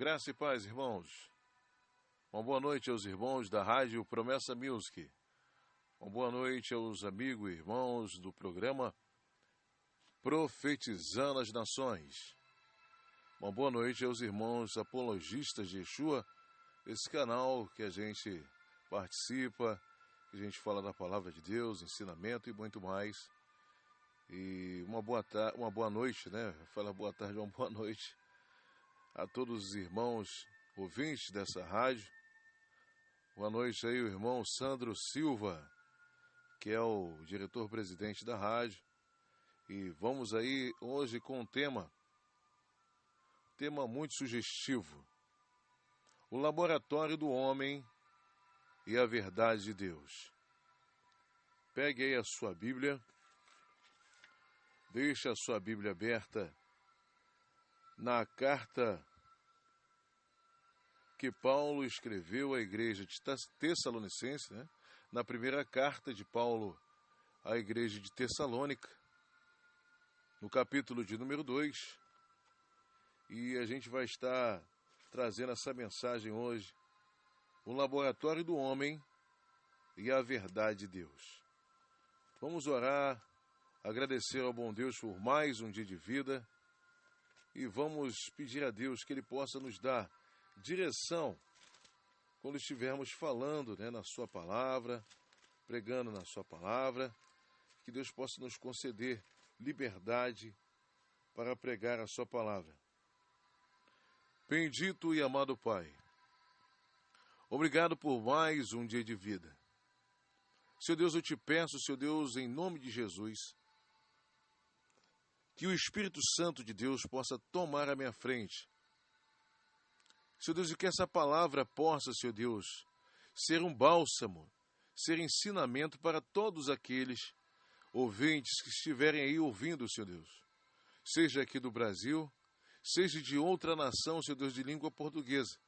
Graça e paz, irmãos. Uma boa noite aos irmãos da Rádio Promessa Music. Uma boa noite aos amigos e irmãos do programa Profetizando as Nações. Uma boa noite aos irmãos apologistas de Yeshua, esse canal que a gente participa, que a gente fala da palavra de Deus, ensinamento e muito mais. E uma boa noite, né? Fala boa tarde, uma boa noite a todos os irmãos ouvintes dessa rádio. Boa noite aí o irmão Sandro Silva, que é o diretor-presidente da rádio. E vamos aí hoje com um tema muito sugestivo: o laboratório do homem e a verdade de Deus. Pegue aí a sua Bíblia, deixe a sua Bíblia aberta na carta que Paulo escreveu à igreja de Tessalonicense, né? Na primeira carta de Paulo à igreja de Tessalônica, no capítulo de número 2, e a gente vai estar trazendo essa mensagem hoje: o laboratório do homem e a verdade de Deus. Vamos orar, agradecer ao bom Deus por mais um dia de vida e vamos pedir a Deus que Ele possa nos dar direção quando estivermos falando, né, na sua palavra, pregando na sua palavra, que Deus possa nos conceder liberdade para pregar a sua palavra. Bendito e amado Pai, obrigado por mais um dia de vida. Seu Deus, eu te peço, Seu Deus, em nome de Jesus, que o Espírito Santo de Deus possa tomar a minha frente. Seu Deus, e que essa palavra possa, Seu Deus, ser um bálsamo, ser ensinamento para todos aqueles ouvintes que estiverem aí ouvindo, Seu Deus. Seja aqui do Brasil, seja de outra nação, Seu Deus, de língua portuguesa.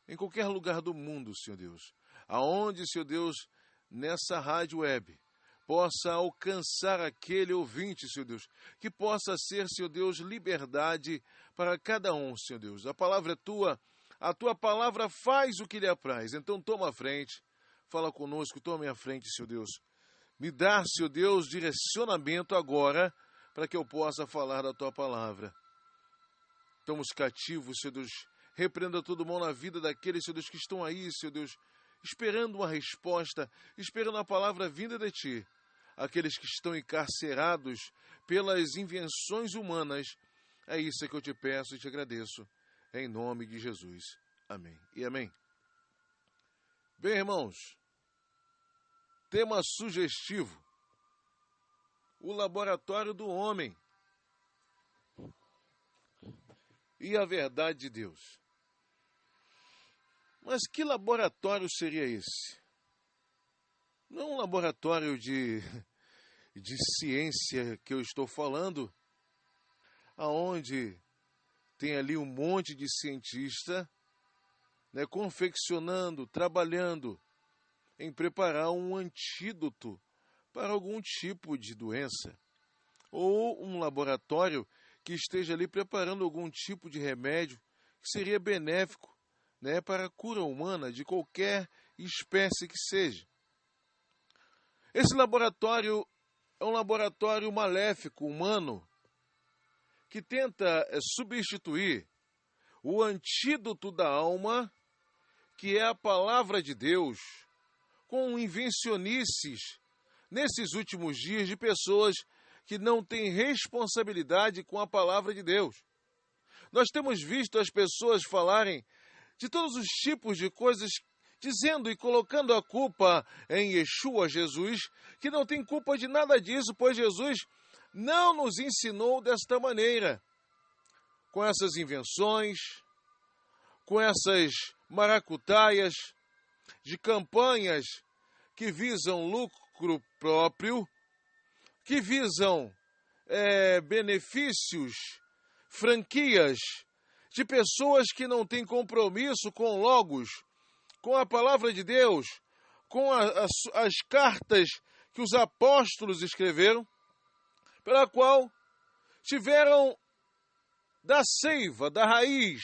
Em qualquer lugar do mundo, Senhor Deus. Aonde, Senhor Deus, nessa rádio web, possa alcançar aquele ouvinte, Senhor Deus, que possa ser, Senhor Deus, liberdade para cada um, Senhor Deus. A palavra é tua, a tua palavra faz o que lhe apraz. Então toma a frente, fala conosco, tome a frente, Senhor Deus. Me dá, Senhor Deus, direcionamento agora, para que eu possa falar da tua palavra. Estamos cativos, Senhor Deus. Repreenda todo mal na vida daqueles, Senhor Deus, que estão aí, Senhor Deus, esperando uma resposta, esperando a palavra vinda de Ti. Aqueles que estão encarcerados pelas invenções humanas, é isso que eu te peço e te agradeço, em nome de Jesus. Amém e amém. Bem, irmãos, tema sugestivo: o laboratório do homem e a verdade de Deus. Mas que laboratório seria esse? Não um laboratório de ciência que eu estou falando, aonde tem ali um monte de cientista, né, confeccionando, trabalhando em preparar um antídoto para algum tipo de doença, ou um laboratório que esteja ali preparando algum tipo de remédio que seria benéfico, né, para a cura humana de qualquer espécie que seja. Esse laboratório é um laboratório maléfico, humano, que tenta substituir o antídoto da alma, que é a palavra de Deus, com invencionices nesses últimos dias de pessoas que não têm responsabilidade com a palavra de Deus. Nós temos visto as pessoas falarem de todos os tipos de coisas, dizendo e colocando a culpa em Yeshua, Jesus, que não tem culpa de nada disso, pois Jesus não nos ensinou desta maneira. Com essas invenções, com essas maracutaias de campanhas que visam lucro próprio, que visam benefícios, franquias de pessoas que não têm compromisso com o Logos, com a palavra de Deus, com as cartas que os apóstolos escreveram, pela qual tiveram da seiva, da raiz,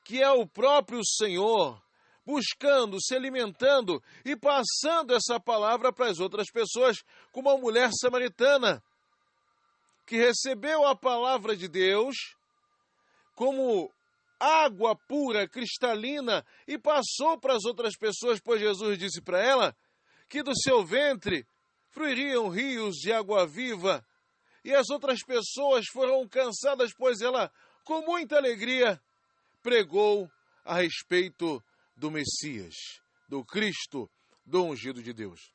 que é o próprio Senhor, buscando, se alimentando e passando essa palavra para as outras pessoas, como a mulher samaritana, que recebeu a palavra de Deus como água pura, cristalina, e passou para as outras pessoas, pois Jesus disse para ela que do seu ventre fluiriam rios de água viva, e as outras pessoas foram alcançadas, pois ela, com muita alegria, pregou a respeito do Messias, do Cristo, do ungido de Deus.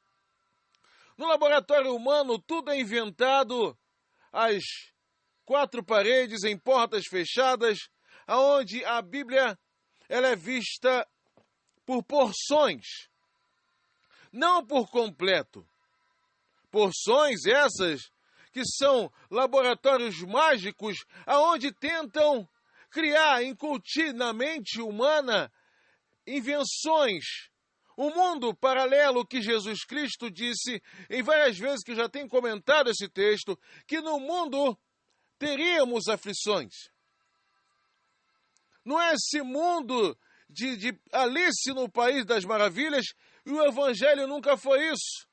No laboratório humano, tudo é inventado às quatro paredes, em portas fechadas, aonde a Bíblia ela é vista por porções, não por completo. Porções essas que são laboratórios mágicos, aonde tentam criar, incutir na mente humana invenções, um mundo paralelo que Jesus Cristo disse em várias vezes, que já tem comentado esse texto, que no mundo teríamos aflições. Não é esse mundo de Alice no País das Maravilhas, e o Evangelho nunca foi isso.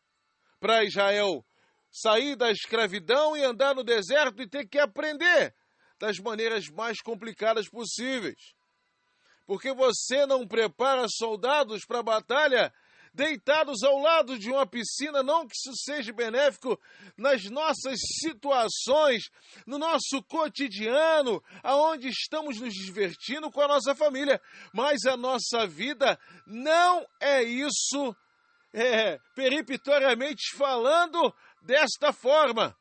Para Israel sair da escravidão e andar no deserto e ter que aprender das maneiras mais complicadas possíveis. Porque você não prepara soldados para a batalha deitados ao lado de uma piscina, não que isso seja benéfico nas nossas situações, no nosso cotidiano, aonde estamos nos divertindo com a nossa família, mas a nossa vida não é isso, peripitoriamente falando, desta forma.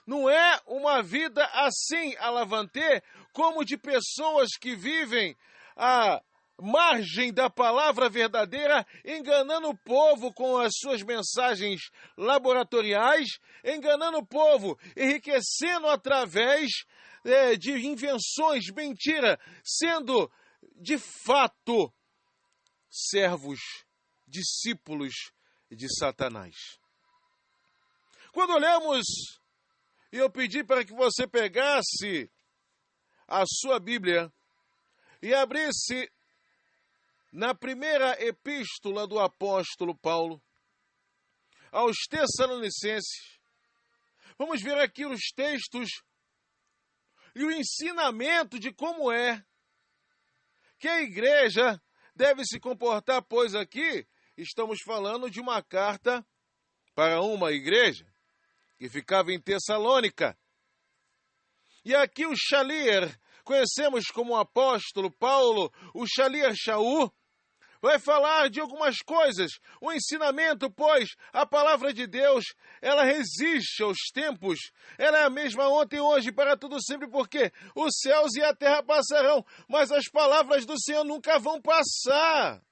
Não é uma vida assim, alavantê, como de pessoas que vivem à margem da palavra verdadeira, enganando o povo com as suas mensagens laboratoriais, enganando o povo, enriquecendo através de invenções, mentira, sendo de fato servos, discípulos de Satanás. Quando olhamos, e eu pedi para que você pegasse a sua Bíblia e abrisse na primeira epístola do apóstolo Paulo aos Tessalonicenses, vamos ver aqui os textos e o ensinamento de como é que a igreja deve se comportar, pois aqui estamos falando de uma carta para uma igreja que ficava em Tessalônica. E aqui o Shalier, conhecemos como o apóstolo Paulo, o Shalier Shaul, vai falar de algumas coisas, o ensinamento, pois a palavra de Deus, ela resiste aos tempos, ela é a mesma ontem, hoje, para tudo sempre, porque os céus e a terra passarão, mas as palavras do Senhor nunca vão passar.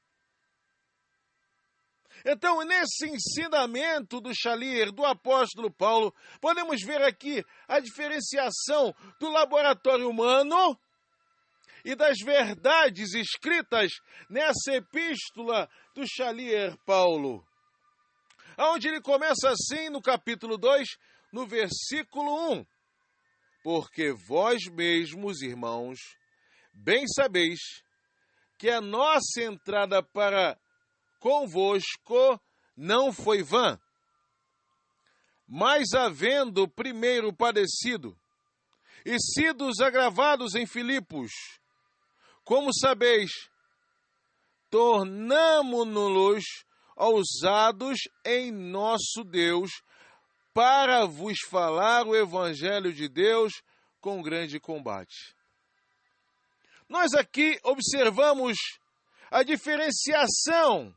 Então, nesse ensinamento do Shalier, do apóstolo Paulo, podemos ver aqui a diferenciação do laboratório humano e das verdades escritas nessa epístola do Shalier Paulo. Onde ele começa assim no capítulo 2, no versículo 1. Porque vós mesmos, irmãos, bem sabeis que a nossa entrada para convosco não foi vã, mas havendo primeiro padecido e sido agravados em Filipos, como sabeis, tornamo-nos ousados em nosso Deus para vos falar o Evangelho de Deus com grande combate. Nós aqui observamos a diferenciação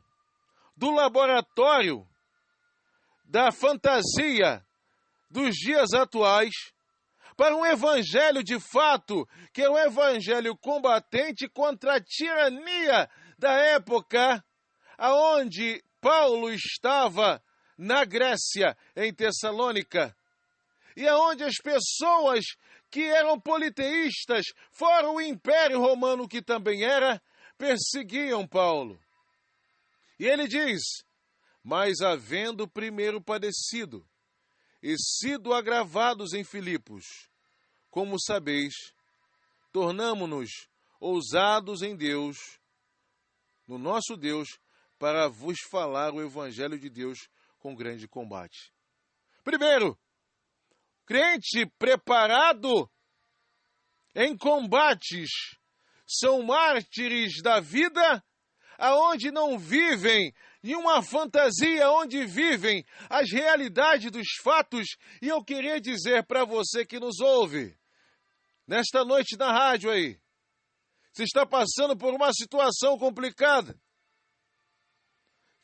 do laboratório, da fantasia dos dias atuais, para um evangelho de fato, que é um evangelho combatente contra a tirania da época, aonde Paulo estava na Grécia, em Tessalônica, e aonde as pessoas que eram politeístas, fora o Império Romano que também era, perseguiam Paulo. E ele diz, mas havendo primeiro padecido e sido agravados em Filipos, como sabeis, tornamo-nos ousados em Deus, no nosso Deus, para vos falar o Evangelho de Deus com grande combate. Primeiro, crente preparado em combates são mártires da vida, aonde não vivem em uma fantasia, onde vivem as realidades dos fatos. E eu queria dizer para você que nos ouve, nesta noite na rádio aí, se está passando por uma situação complicada,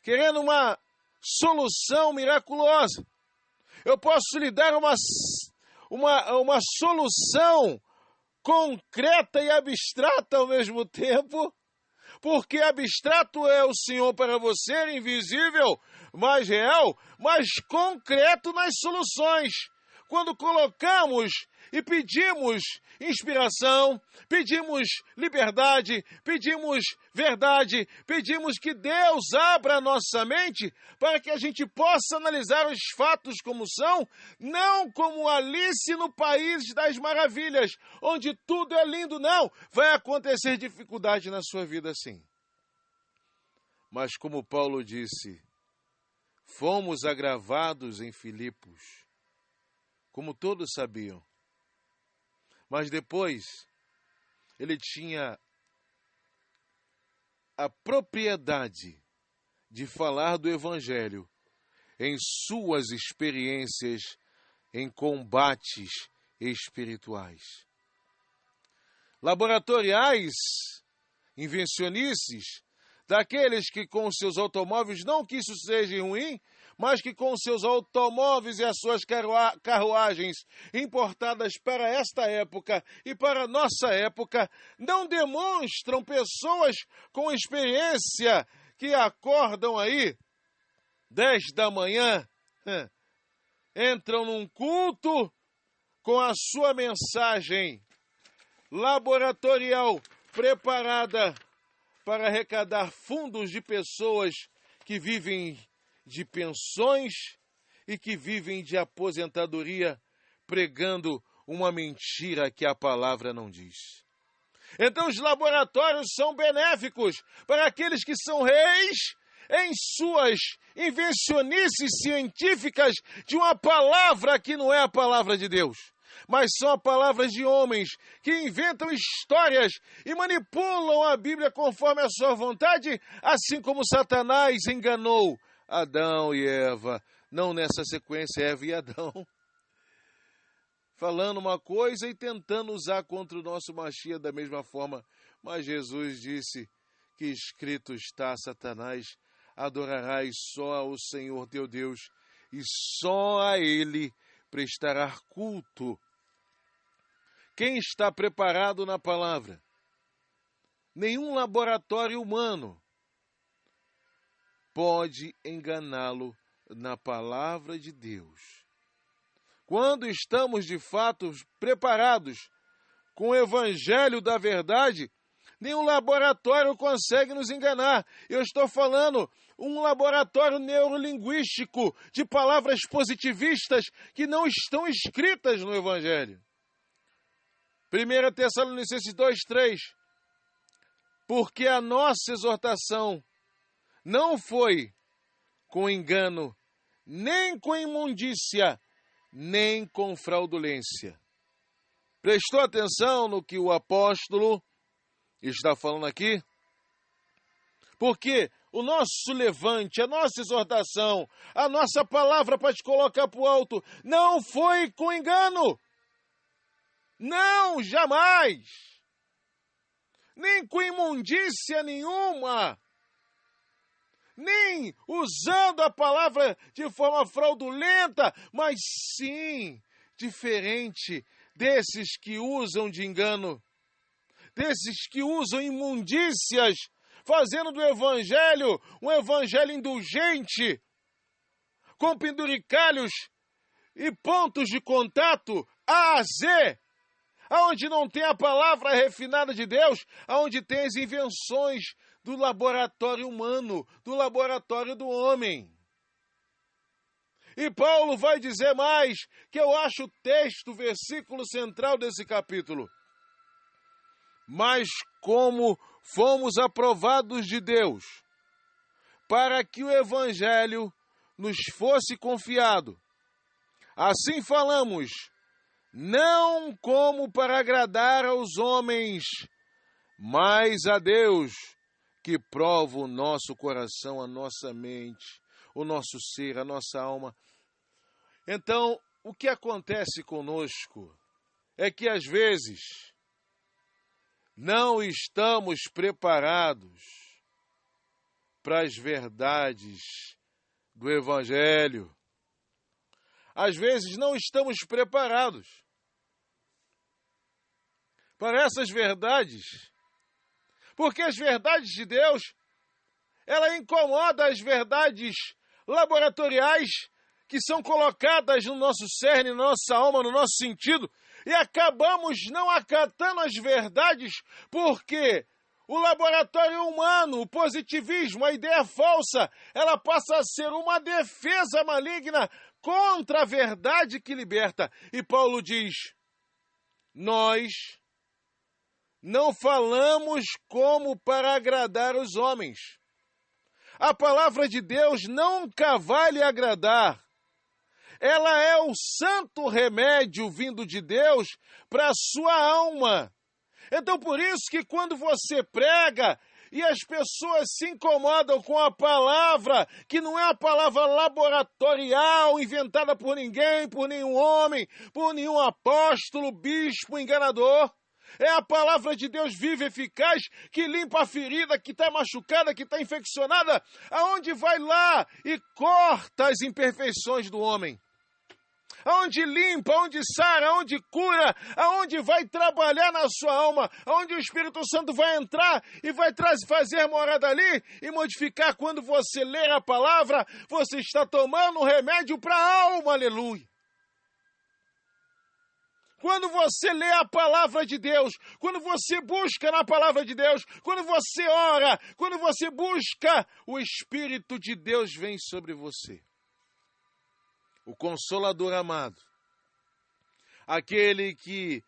querendo uma solução miraculosa, eu posso lhe dar uma solução concreta e abstrata ao mesmo tempo, porque abstrato é o Senhor para você, invisível, mas real, mas concreto nas soluções. Quando colocamos e pedimos inspiração, pedimos liberdade, pedimos verdade, pedimos que Deus abra a nossa mente para que a gente possa analisar os fatos como são, não como Alice no País das Maravilhas, onde tudo é lindo, não. Vai acontecer dificuldade na sua vida, sim. Mas como Paulo disse, fomos agravados em Filipos, como todos sabiam. Mas depois, ele tinha a propriedade de falar do Evangelho em suas experiências em combates espirituais. Laboratoriais, invencionices, daqueles que com seus automóveis, não que isso seja ruim, mas que com seus automóveis e as suas carruagens importadas para esta época e para a nossa época, não demonstram pessoas com experiência que acordam aí 10 da manhã, entram num culto com a sua mensagem laboratorial preparada para arrecadar fundos de pessoas que vivem de pensões e que vivem de aposentadoria, pregando uma mentira que a palavra não diz. Então os laboratórios são benéficos para aqueles que são reis em suas invencionices científicas de uma palavra que não é a palavra de Deus, mas são as palavras de homens que inventam histórias e manipulam a Bíblia conforme a sua vontade, assim como Satanás enganou Adão e Eva, não nessa sequência, Eva e Adão, falando uma coisa e tentando usar contra o nosso Machia da mesma forma. Mas Jesus disse que escrito está, Satanás, adorarás só ao Senhor teu Deus e só a Ele prestará culto. Quem está preparado na palavra? Nenhum laboratório humano pode enganá-lo na palavra de Deus. Quando estamos de fato preparados com o evangelho da verdade, nenhum laboratório consegue nos enganar. Eu estou falando um laboratório neurolinguístico de palavras positivistas que não estão escritas no evangelho. 1 Tessalonicenses 2:3. Porque a nossa exortação não foi com engano, nem com imundícia, nem com fraudulência. Prestou atenção no que o apóstolo está falando aqui? Porque o nosso levante, a nossa exortação, a nossa palavra para te colocar para o alto, não foi com engano. Não, jamais. Nem com imundícia nenhuma. Nem usando a palavra de forma fraudulenta, mas sim diferente desses que usam de engano, desses que usam imundícias, fazendo do evangelho um evangelho indulgente, com penduricalhos e pontos de contato A a Z, aonde não tem a palavra refinada de Deus, aonde tem as invenções do laboratório humano, do laboratório do homem. E Paulo vai dizer mais, que eu acho o texto, o versículo central desse capítulo. mas como fomos aprovados de Deus, para que o Evangelho nos fosse confiado. Assim falamos, não como para agradar aos homens, mas a Deus, que prova o nosso coração, a nossa mente, o nosso ser, a nossa alma. Então, o que acontece conosco é que, às vezes, não estamos preparados para as verdades do Evangelho. Às vezes, não estamos preparados para essas verdades, porque as verdades de Deus, ela incomoda as verdades laboratoriais que são colocadas no nosso cerne, na nossa alma, no nosso sentido, e acabamos não acatando as verdades, porque o laboratório humano, o positivismo, a ideia falsa, ela passa a ser uma defesa maligna contra a verdade que liberta. E Paulo diz, nós não falamos como para agradar os homens. A palavra de Deus nunca vai lhe agradar. Ela é o santo remédio vindo de Deus para a sua alma. Então, por isso que quando você prega e as pessoas se incomodam com a palavra, que não é a palavra laboratorial, inventada por ninguém, por nenhum homem, por nenhum apóstolo, bispo, enganador, é a palavra de Deus viva e eficaz, que limpa a ferida, que está machucada, que está infeccionada, aonde vai lá e corta as imperfeições do homem. Aonde limpa, aonde sara, aonde cura, aonde vai trabalhar na sua alma, aonde o Espírito Santo vai entrar e vai fazer morada ali e modificar. Quando você ler a palavra, você está tomando um remédio para a alma, aleluia. Quando você lê a palavra de Deus, quando você busca na palavra de Deus, quando você ora, quando você busca, o Espírito de Deus vem sobre você. O Consolador amado, aquele que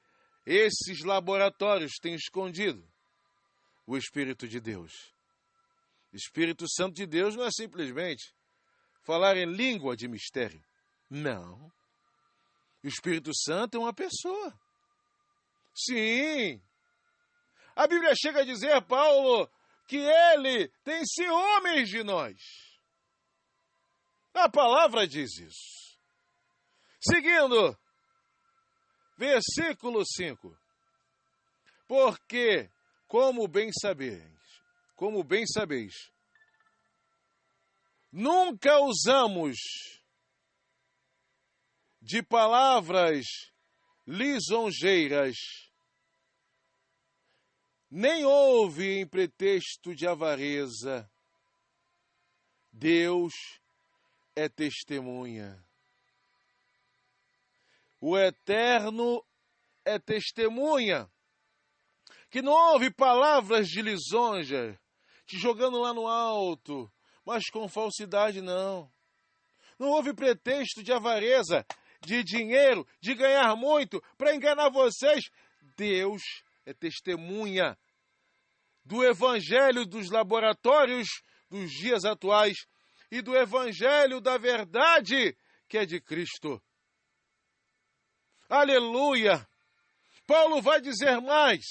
esses laboratórios têm escondido, o Espírito de Deus. Espírito Santo de Deus não é simplesmente falar em língua de mistério. Não. O Espírito Santo é uma pessoa. Sim. A Bíblia chega a dizer, Paulo, que ele tem ciúmes de nós. A palavra diz isso. Seguindo, versículo 5. Porque, como bem sabeis, nunca usamos de palavras lisonjeiras, nem houve em pretexto de avareza. Deus é testemunha. O Eterno é testemunha, que não houve palavras de lisonja, te jogando lá no alto, mas com falsidade não. Não houve pretexto de avareza, de dinheiro, de ganhar muito, para enganar vocês. Deus é testemunha do Evangelho dos laboratórios dos dias atuais e do Evangelho da verdade, que é de Cristo. Aleluia! Paulo vai dizer mais.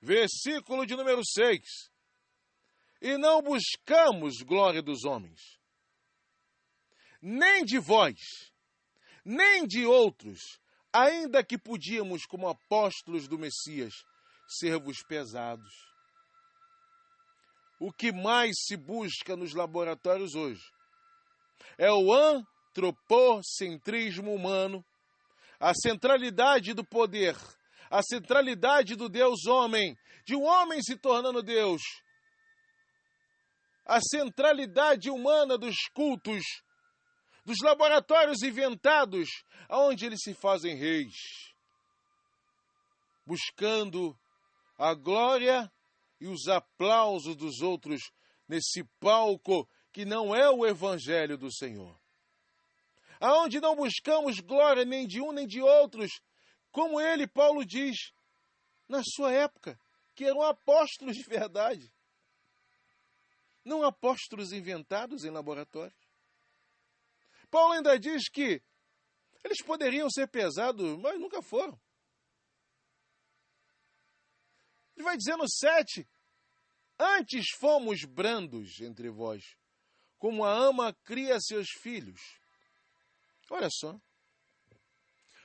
Versículo de número 6. E não buscamos glória dos homens, nem de vós, nem de outros, ainda que podíamos, como apóstolos do Messias, ser-vos pesados. O que mais se busca nos laboratórios hoje é o antropocentrismo humano, a centralidade do poder, a centralidade do Deus-homem, de um homem se tornando Deus, a centralidade humana dos cultos, dos laboratórios inventados, onde eles se fazem reis, buscando a glória e os aplausos dos outros nesse palco que não é o Evangelho do Senhor. Aonde não buscamos glória nem de um nem de outros, como ele, Paulo, diz, na sua época, que eram apóstolos de verdade. Não apóstolos inventados em laboratórios. Paulo ainda diz que eles poderiam ser pesados, mas nunca foram. Ele vai dizer no 7, antes fomos brandos entre vós, como a ama cria seus filhos. Olha só.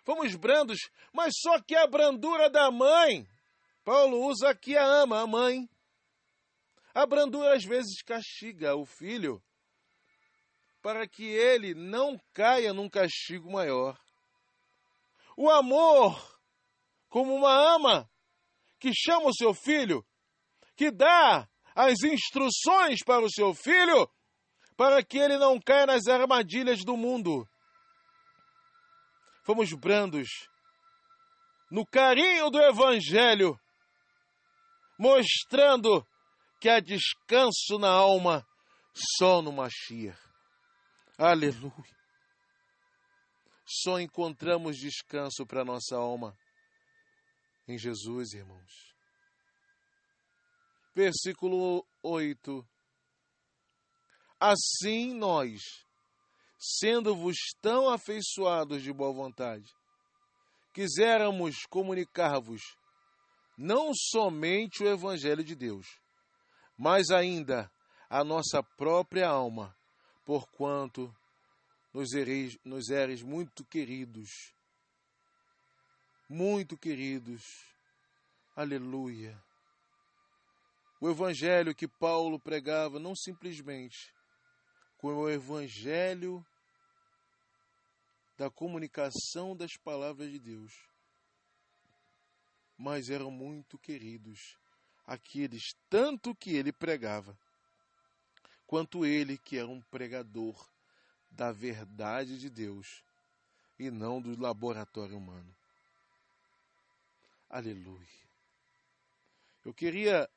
Fomos brandos, mas só que a brandura da mãe, Paulo usa aqui a ama, a mãe. A brandura às vezes castiga o filho para que ele não caia num castigo maior. O amor, como uma ama que chama o seu filho, que dá as instruções para o seu filho, para que ele não caia nas armadilhas do mundo. Fomos brandos no carinho do Evangelho, mostrando que há descanso na alma só no Mashiach. Aleluia! Só encontramos descanso para nossa alma em Jesus, irmãos. Versículo 8. Assim nós, sendo-vos tão afeiçoados de boa vontade, quiséramos comunicar-vos não somente o Evangelho de Deus, mas ainda a nossa própria alma, porquanto nos eres muito queridos. Muito queridos. Aleluia. O Evangelho que Paulo pregava não simplesmente como o Evangelho da comunicação das palavras de Deus, mas eram muito queridos aqueles, tanto que ele pregava, quanto ele que era um pregador da verdade de Deus e não do laboratório humano. Aleluia. Eu queria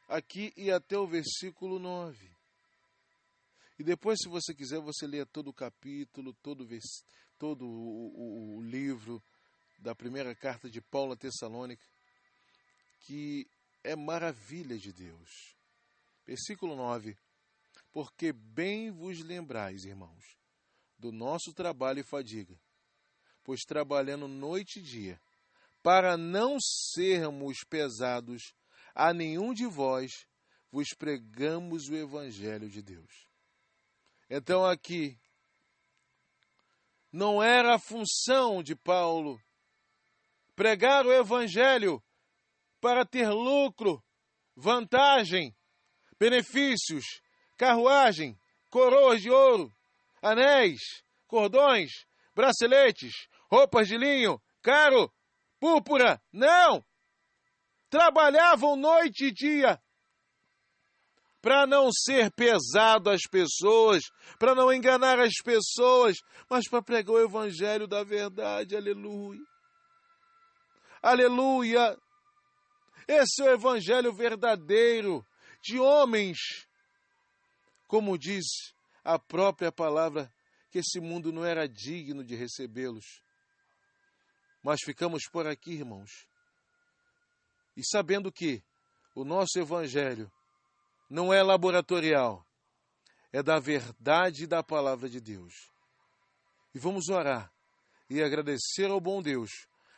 aqui ir até o versículo 9. E depois, se você quiser, você lê todo o capítulo, todo o livro da primeira carta de Paulo a Tessalônica, que é maravilha de Deus. Versículo 9. Porque bem vos lembrais, irmãos, do nosso trabalho e fadiga, pois trabalhando noite e dia, para não sermos pesados, a nenhum de vós vos pregamos o Evangelho de Deus. Então aqui, não era a função de Paulo pregar o Evangelho para ter lucro, vantagem, benefícios, carruagem, coroas de ouro, anéis, cordões, braceletes, roupas de linho, caro, púrpura. Não! Trabalhavam noite e dia para não ser pesado às pessoas, para não enganar as pessoas, mas para pregar o Evangelho da verdade. Aleluia! Aleluia! Esse é o Evangelho verdadeiro de homens, como diz a própria palavra, que esse mundo não era digno de recebê-los. Mas ficamos por aqui, irmãos, e sabendo que o nosso Evangelho não é laboratorial, é da verdade e da palavra de Deus. E vamos orar e agradecer ao bom Deus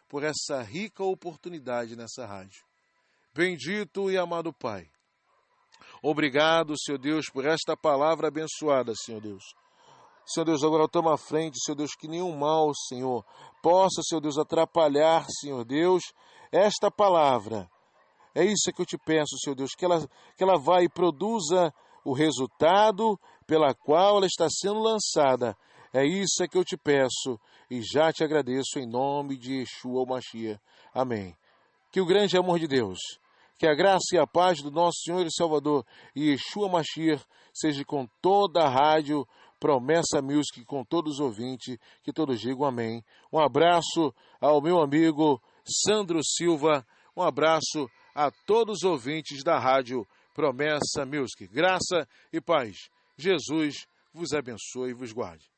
por essa rica oportunidade nessa rádio. Bendito e amado Pai, obrigado, Senhor Deus, por esta palavra abençoada, Senhor Deus. Senhor Deus, agora toma a frente, Senhor Deus, que nenhum mal, Senhor, possa, Senhor Deus, atrapalhar, Senhor Deus, esta palavra. É isso que eu te peço, Senhor Deus, que ela vá e produza o resultado pela qual ela está sendo lançada. É isso que eu te peço e já te agradeço em nome de Yeshua Mashiach. Amém. Que o grande amor de Deus, que a graça e a paz do nosso Senhor e Salvador Yeshua Mashiach seja com toda a rádio Promessa Music, com todos os ouvintes, que todos digam amém. Um abraço ao meu amigo Sandro Silva, um abraço a todos os ouvintes da rádio Promessa Music. Graça e paz. Jesus vos abençoe e vos guarde.